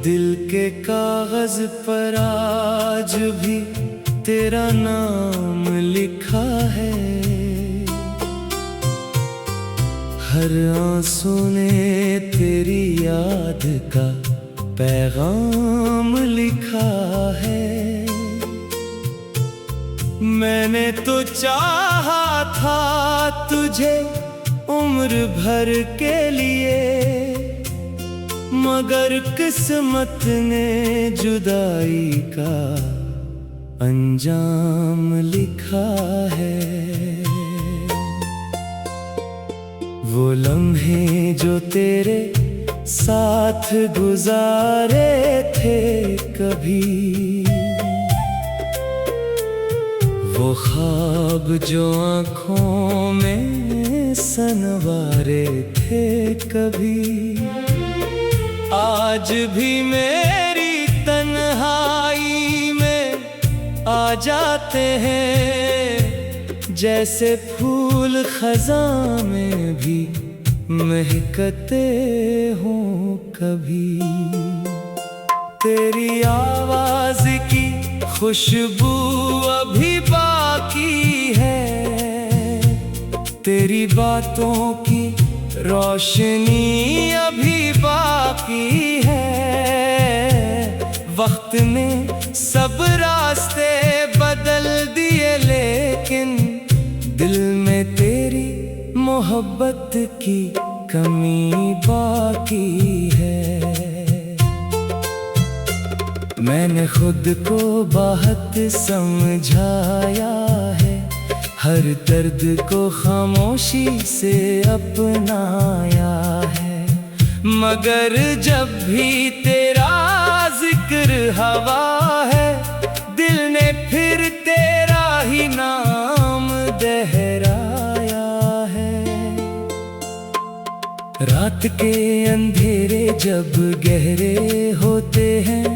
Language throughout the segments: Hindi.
दिल के कागज पर आज भी तेरा नाम लिखा है। हर आंसू ने तेरी याद का पैगाम लिखा है। मैंने तो चाहा था तुझे उम्र भर के लिए, मगर किस्मत ने जुदाई का अंजाम लिखा है। वो लम्हे जो तेरे साथ गुजारे थे कभी, वो ख्वाब जो आँखों में सनवारे थे कभी, आज भी मेरी तन्हाई में आ जाते हैं। जैसे फूल खज़ां में भी महकते हों कभी। तेरी आवाज़ की खुशबू अभी बाकी है, तेरी बातों की रोशनी अभी बाकी है। वक्त ने सब रास्ते बदल दिए, लेकिन दिल में तेरी मोहब्बत की कमी बाकी है। मैंने खुद को बहुत समझाया है, हर दर्द को खामोशी से अपनाया है। मगर जब भी तेरा जिक्र हवा है, दिल ने फिर तेरा ही नाम दोहराया है। रात के अंधेरे जब गहरे होते हैं,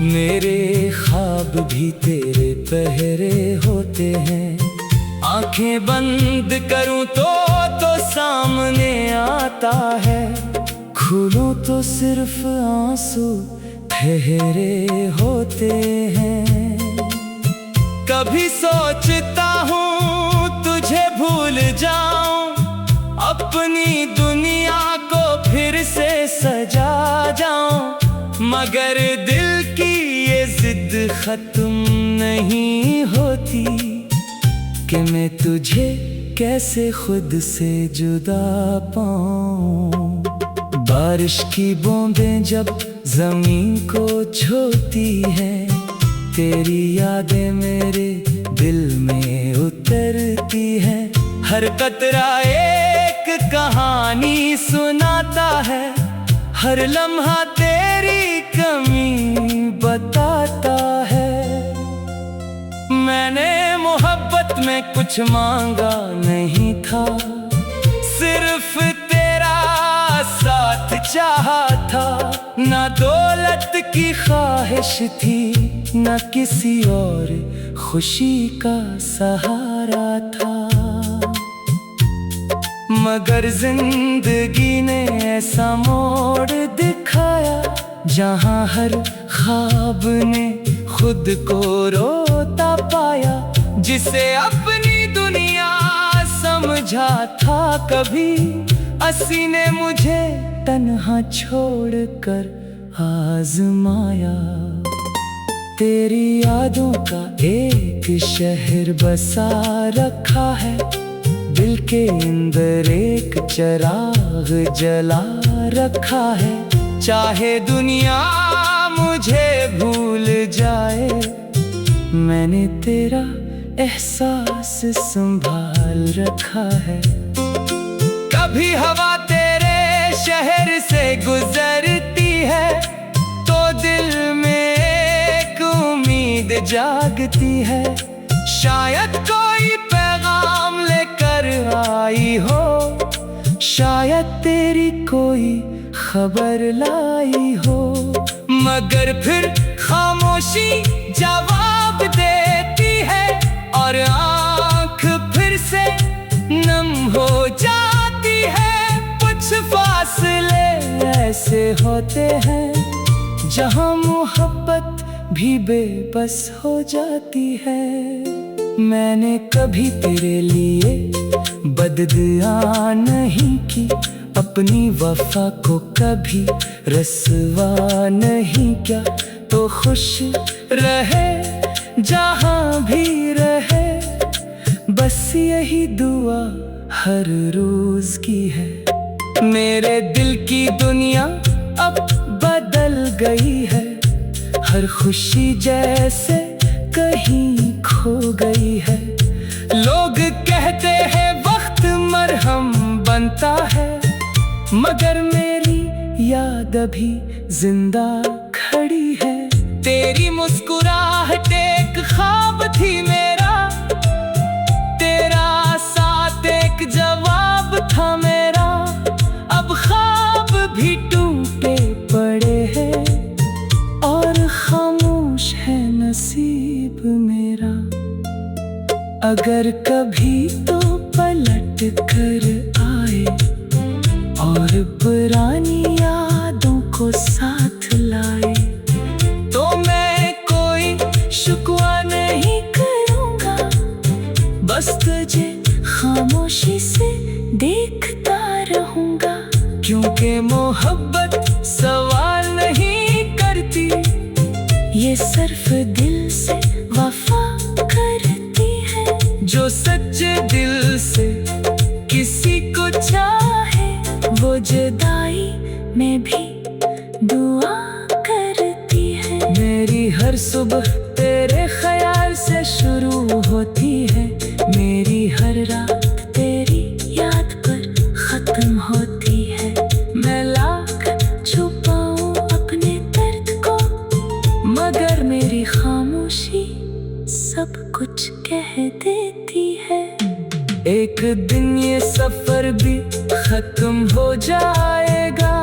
मेरे ख्वाब भी तेरे पहरे होते हैं। आंखें बंद करूं तो सामने आता है, खोलूं तो सिर्फ आंसू ठहरे होते हैं। कभी सोचता हूँ तुझे भूल जाऊं, अपनी दुनिया को फिर से सजा जाऊं, मगर दिल की ये जिद खत्म नहीं होती कि मैं तुझे कैसे खुद से जुदा पाऊं। बारिश की बूंदें जब जमीन को छूती हैं, तेरी यादें मेरे दिल में उतरती हैं। हर कतरा एक कहानी सुनाता है, हर लम्हा तेरी कमी बताता है। मैंने मोहब्बत में कुछ मांगा नहीं था, सिर्फ तेरा साथ चाहा था। ना दौलत की ख्वाहिश थी, ना किसी और खुशी का सहारा था। मगर जिंदगी ने ऐसा मोड़ दिखाया, जहां हर ख्वाब ने खुद को रोता पाया। जिसे अपनी दुनिया समझा था कभी, असी ने मुझे तन्हा छोड़कर आजमाया। तेरी यादों का एक शहर बसा रखा है, दिल के अंदर एक चिराग जला रखा है। चाहे दुनिया मुझे भूल जाए, मैंने तेरा एहसास संभाल रखा है। कभी हवा तेरे शहर से गुजरती है, तो दिल में एक उम्मीद जागती है। शायद कोई पैगाम लेकर आई हो, शायद तेरी कोई खबर लाई हो, मगर फिर खामोशी जवाब देती है। और आँख फिर से नम हो जाती है। कुछ फासले ऐसे होते हैं जहाँ मोहब्बत भी बेबस हो जाती है। मैंने कभी तेरे लिए बददुआ नहीं की, अपनी वफा को कभी रसवा नहीं किया। तो खुश रहे जहाँ भी रहे, बस यही दुआ हर रोज की है। मेरे दिल की दुनिया अब बदल गई है, हर खुशी जैसे कहीं खो गई है। लोग कहते हैं वक्त मरहम बनता है, मगर मेरी याद अभी जिंदा खड़ी है। तेरी मुस्कुराहट एक ख्वाब थी मेरा, तेरा साथ एक जवाब था मेरा। अब ख्वाब भी टूटे पड़े हैं और खामोश है नसीब मेरा। अगर कभी तो पलट कर आए और पुरानी यादों को साथ लाए, तो मैं कोई शुक्वा नहीं करूँगा, बस तुझे खामोशी से देखता रहूँगा। क्योंकि मोहब्बत सवाल नहीं करती, ये सिर्फ दिल से वफा करती है। जो सच्चे दिल से किसी को चाहे, वो जुदाई में भी दुआ करती है। मेरी हर सुबह तेरे ख्याल से शुरू होती है, मेरी हर रात तेरी याद पर खत्म होती है। मैं लाख छुपाऊं अपने दर्द को, मगर मेरी खामोशी सब कुछ कह देती है। एक दिन ये सफर भी खत्म हो जाएगा,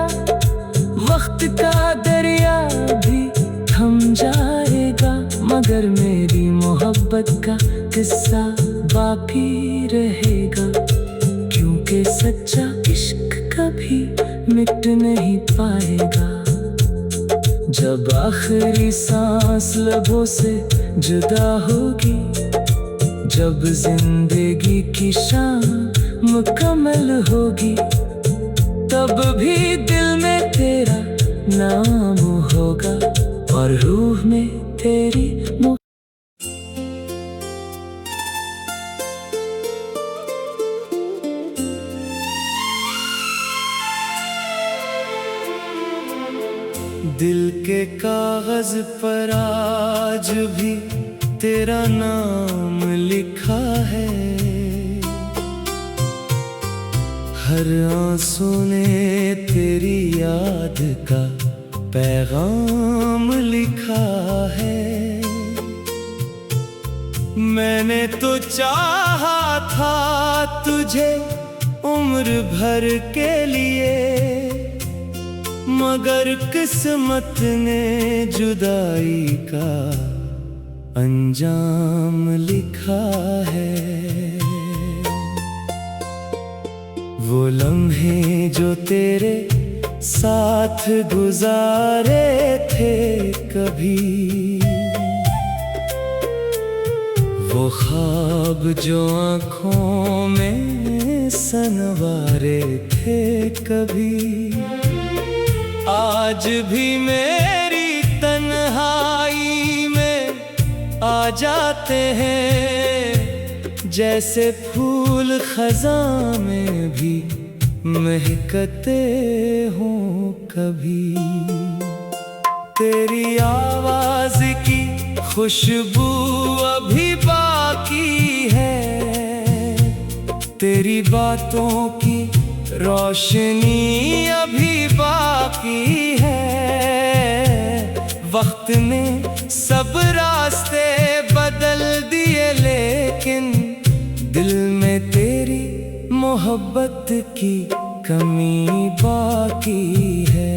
वक्त का दरिया भी थम जाएगा, मगर मेरी मोहब्बत का किस्सा बाकी रहेगा। क्योंकि सच्चा इश्क कभी मिट नहीं पाएगा। जब आखिरी सांस लबों से जुदा होगी, जब जिंदगी की शाम मुकम्मल होगी, तब भी दिल में तेरा नाम होगा और रूह में तेरी दिल के कागज पर आज भी तेरा नाम लिखा है। हर आंसू ने तेरी याद का पैगाम लिखा है। मैंने तो चाहा था तुझे उम्र भर के लिए, मगर किस्मत ने जुदाई का अंजाम लिखा है। वो लम्हे जो तेरे साथ गुजारे थे कभी, वो ख्वाब जो आँखों में सनवारे थे कभी, आज भी मेरी तन्हाई में आ जाते हैं। जैसे फूल खज़ां में भी महकते हों कभी। तेरी आवाज़ की खुशबू अभी बाकी है, तेरी बातों की रोशनी अभी बाकी है। वक्त ने सब रास्ते बदल दिए, लेकिन दिल में तेरी मोहब्बत की कमी बाकी है।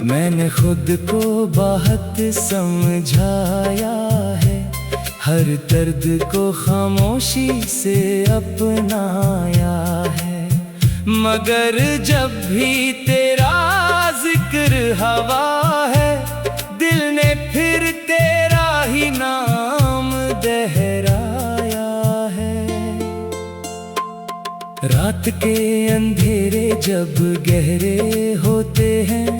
मैंने खुद को बहुत समझाया है, हर दर्द को खामोशी से अपनाया है। मगर जब भी तेरा हवा है, दिल ने फिर तेरा ही नाम दोहराया है। रात के अंधेरे जब गहरे होते हैं,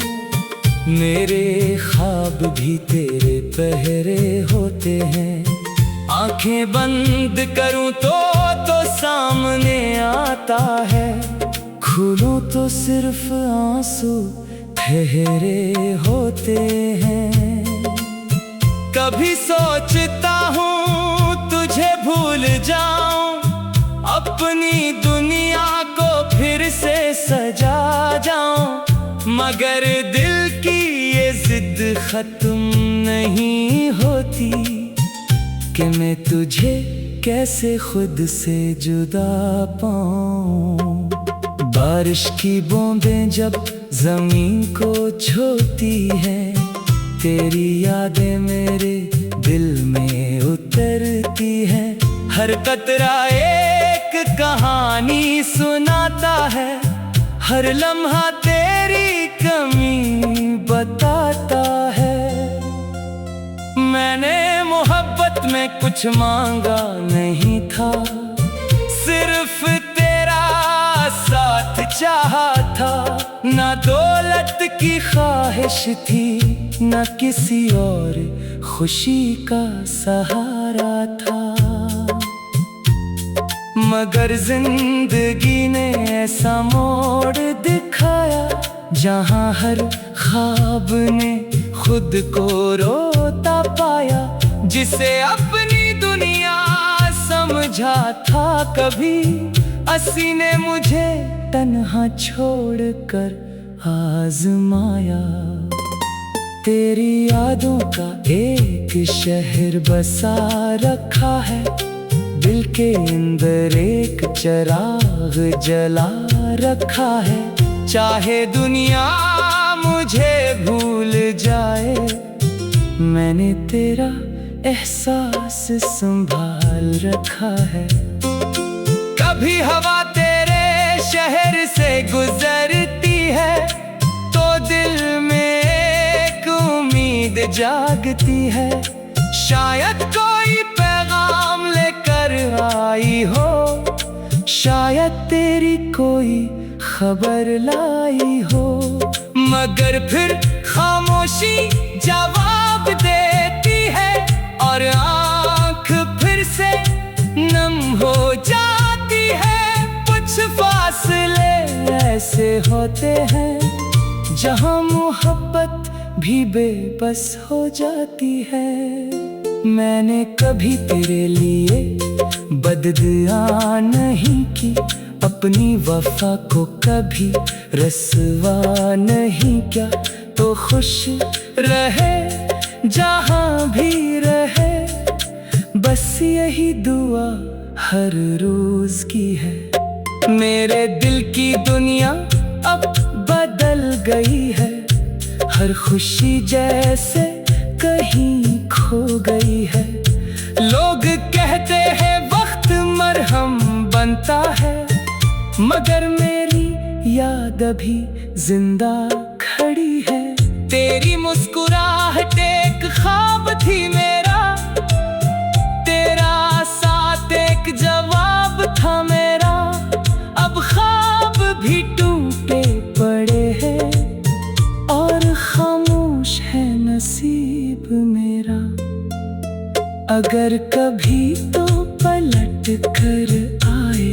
मेरे ख्वाब भी तेरे पहरे होते हैं। आंखें बंद करूं तो सामने आता है, खोलूं तो सिर्फ आंसू ठहरे होते हैं। कभी सोचता हूँ तुझे भूल जाऊं, अपनी दुनिया को फिर से सजा जाऊं, मगर दिल की ये जिद खत्म नहीं होती कि मैं तुझे कैसे खुद से जुदा पाऊं। बारिश की बूंदें जब जमीन को छूती हैं, तेरी यादें मेरे दिल में उतरती हैं। हर कतरा एक कहानी सुनाता है, हर लम्हा तेरी कमी बताता है। मैंने मोहब्बत में कुछ मांगा नहीं था, सिर्फ तेरा साथ चाहा था। ना दौलत की ख्वाहिश थी, ना किसी और खुशी का सहारा था, मगर जिंदगी ने ऐसा मोड़ दिखाया, जहां हर ख्वाब ने खुद को रोता पाया। जिसे अपनी दुनिया समझा था कभी, असी ने मुझे तन्हा छोड़कर आजमाया। तेरी यादों का एक शहर बसा रखा है, दिल के अंदर एक चिराग जला रखा है। चाहे दुनिया मुझे भूल जाए, मैंने तेरा एहसास संभाल रखा है। कभी हवा तेरे शहर से गुजरती है, तो दिल में एक उम्मीद जागती है। शायद कोई पैगाम लेकर आई हो, शायद तेरी कोई खबर लाई हो, मगर फिर खामोशी जवाब देती है, और आँख फिर से नम हो जाती है। कुछ फासले ऐसे होते हैं, जहाँ मोहब्बत भी बेबस हो जाती है। मैंने कभी तेरे लिए बददुआ नहीं की, अपनी वफा को कभी रसवा नहीं किया। तो खुश रहे जहाँ भी रहे, बस यही दुआ हर रोज की है। मेरे दिल की दुनिया अब बदल गई है, हर खुशी जैसे कहीं खो गई है। लोग कहते हैं वक्त मरहम बनता है, मगर मेरी याद अभी जिंदा खड़ी है। तेरी मुस्कुराहट एक ख्वाब थी मेरा, तेरा साथ एक जवाब था मेरा। अब ख्वाब भी टूटे पड़े हैं, और खामोश है नसीब मेरा। अगर कभी तो पलट कर आए,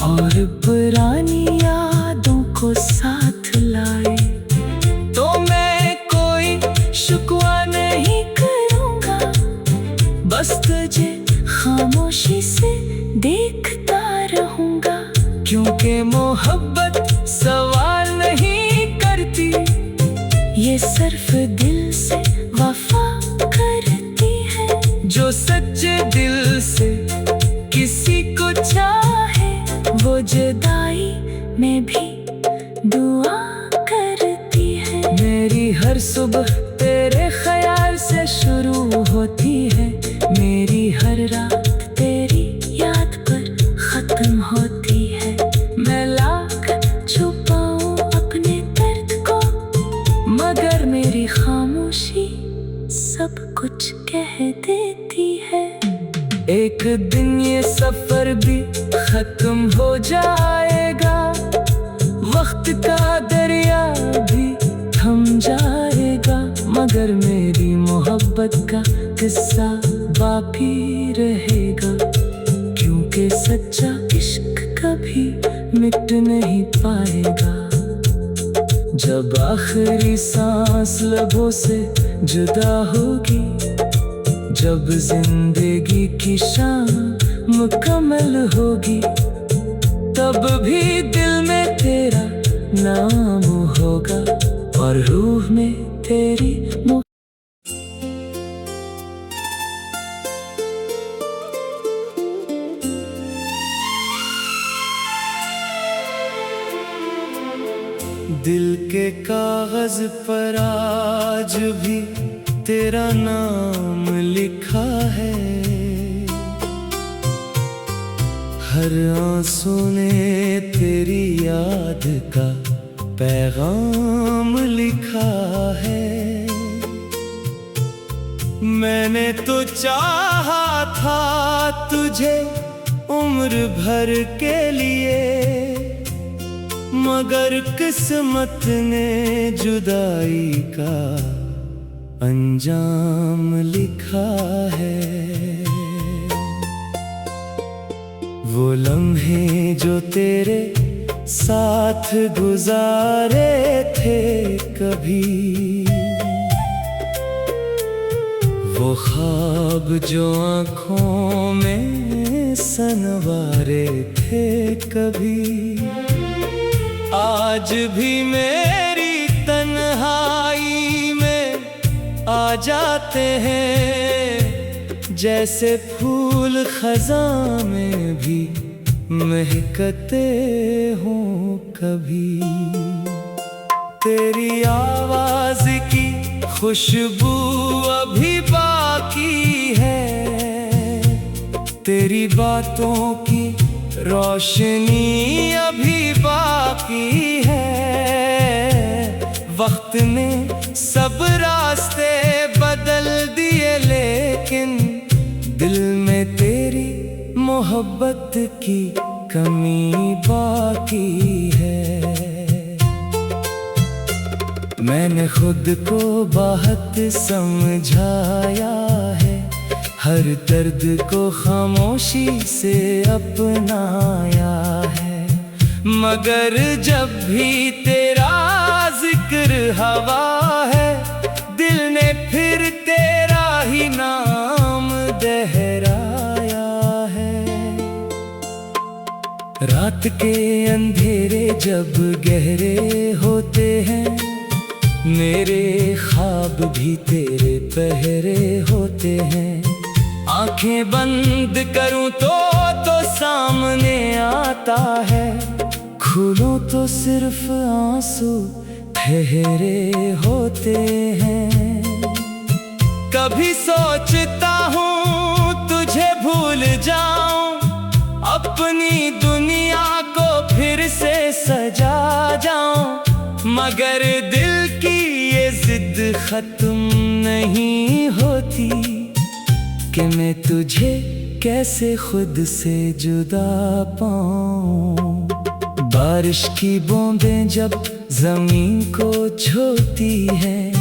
और पुरानी यादों को साथ लाए, तो मैं कोई शुक्वा नहीं करूँगा, बस तुझे खामोशी से देखता रहूँगा। क्योंकि मोहब्बत सवाल नहीं करती, ये सिर्फ दिल से वफा करती है। जो सच्चे दिल से किसी को चाहे, वो जुदाई में भी दुआ करती है। मेरी हर सुबह तेरे ख्याल से शुरू होती है, मेरी हर रात तेरी याद पर खत्म होती है। मैं लाख छुपाऊं अपने दर्द को, सब कुछ कह देती है। एक दिन ये सफर भी खत्म हो जाएगा, वक्त का दरिया भी थम जाएगा, मगर मेरी मोहब्बत का किस्सा बाकी रहेगा, क्योंकि सच्चा इश्क कभी मिट नहीं पाएगा। जब आखिरी सांस लबों से जुदा होगी, जब जिंदगी की शाम मुकम्मल होगी, तब भी दिल में तेरा नाम होगा और रूह में तेरी दिल के कागज पर आज भी तेरा नाम लिखा है, हर आंसू ने तेरी याद का पैगाम लिखा है। मैंने तो चाहा था तुझे उम्र भर के लिए, मगर किस्मत ने जुदाई का अंजाम लिखा है। वो लम्हे जो तेरे साथ गुजारे थे कभी, वो ख्वाब जो आँखों में सनवारे थे कभी, आज भी मेरी तन्हाई में आ जाते हैं, जैसे फूल खज़ां में भी महकते हों कभी। तेरी आवाज़ की खुशबू अभी बाकी है, तेरी बातों की रोशनी अभी बाकी है। वक्त ने सब रास्ते बदल दिए, लेकिन दिल में तेरी मोहब्बत की कमी बाकी है। मैंने खुद को बहुत समझाया है, हर दर्द को खामोशी से अपनाया है, मगर जब भी तेरा जिक्र हवा है, दिल ने फिर तेरा ही नाम दोहराया है। रात के अंधेरे जब गहरे होते हैं, मेरे ख्वाब भी तेरे पहरे होते हैं। आंखें बंद करूं तो सामने आता है, खोलूं तो सिर्फ आंसू ठहरे होते हैं। कभी सोचता हूँ तुझे भूल जाऊं, अपनी दुनिया को फिर से सजा जाऊं, मगर दिल की ये जिद खत्म नहीं होती कि मैं तुझे कैसे खुद से जुदा पाऊं। बारिश की बूंदें जब जमीन को छूती हैं,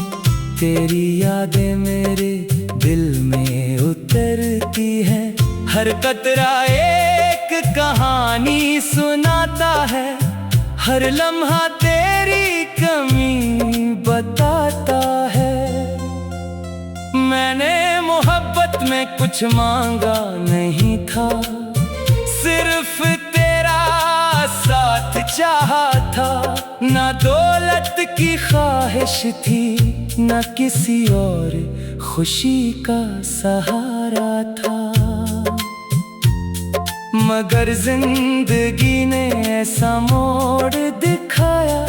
तेरी यादें मेरे दिल में उतरती हैं। हर कतरा एक कहानी सुनाता है, हर लम्हा तेरी कमी बताता है। मैंने मोहब्बत में कुछ मांगा नहीं था, सिर्फ तेरा साथ चाहा था। ना दौलत की ख्वाहिश थी, ना किसी और खुशी का सहारा था, मगर जिंदगी ने ऐसा मोड़ दिखाया,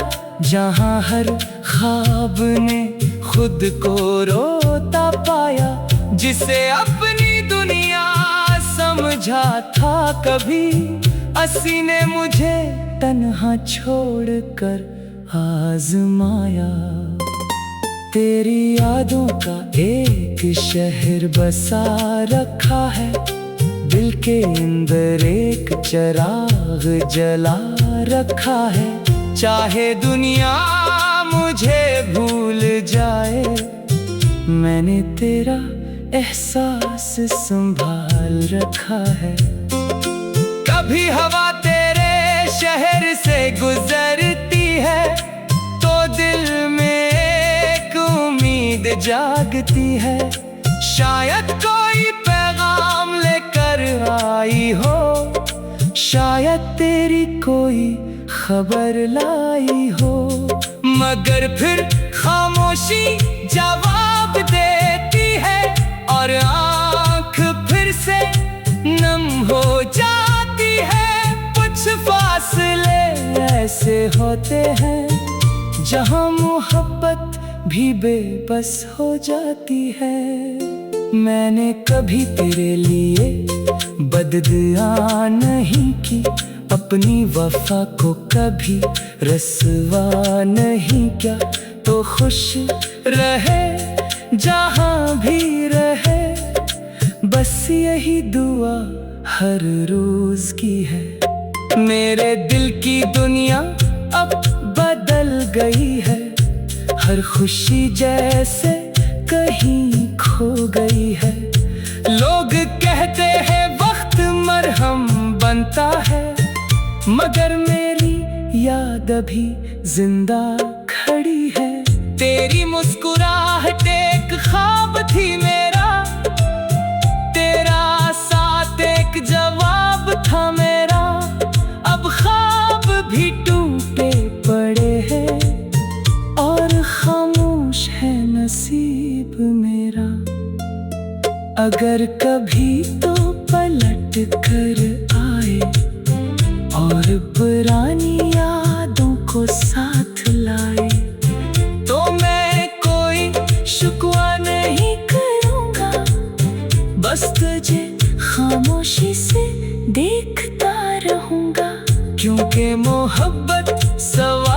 जहां हर ख्वाब ने खुद को रोता पाया। जिसे अपनी दुनिया समझा था कभी, असी ने मुझे तन्हा छोड़कर आजमाया। तेरी यादों का एक एक शहर बसा रखा है, दिल के अंदर एक चिराग जला रखा है। चाहे दुनिया मुझे भूल जाए, मैंने तेरा एहसास संभाल रखा है। कभी हवा तेरे शहर से गुजरती है तो दिल में एक उम्मीद जागती है। शायद कोई पैगाम लेकर आई हो, शायद तेरी कोई खबर लाई हो, मगर फिर खामोशी जवाब देती है और आँख फिर से नम हो जाती है। कुछ फासले ऐसे होते हैं जहाँ मोहब्बत भी बेबस हो जाती है। मैंने कभी तेरे लिए बददुआ नहीं की, अपनी वफा को कभी रसवा नहीं किया। तो खुश रहे जहाँ भी रहे, बस यही दुआ हर रोज की है। मेरे दिल की दुनिया अब बदल गई है, हर खुशी जैसे कहीं खो गई है। लोग कहते हैं वक्त मरहम बनता है, मगर मेरी याद अभी जिंदा खड़ी है। तेरी मुस्कुराहट एक ख्वाब थी मेरा, तेरा साथ एक जवाब था मेरा। अब ख्वाब भी टूटे पड़े हैं और खामोश है नसीब मेरा। अगर कभी तो पलट कर आए और पुरानी यादों को साथ लाए, तो मैं कोई शुक्वा नहीं करूँगा, बस तुझे खामोशी से देखता रहूँगा। क्योंकि मोहब्बत सवाल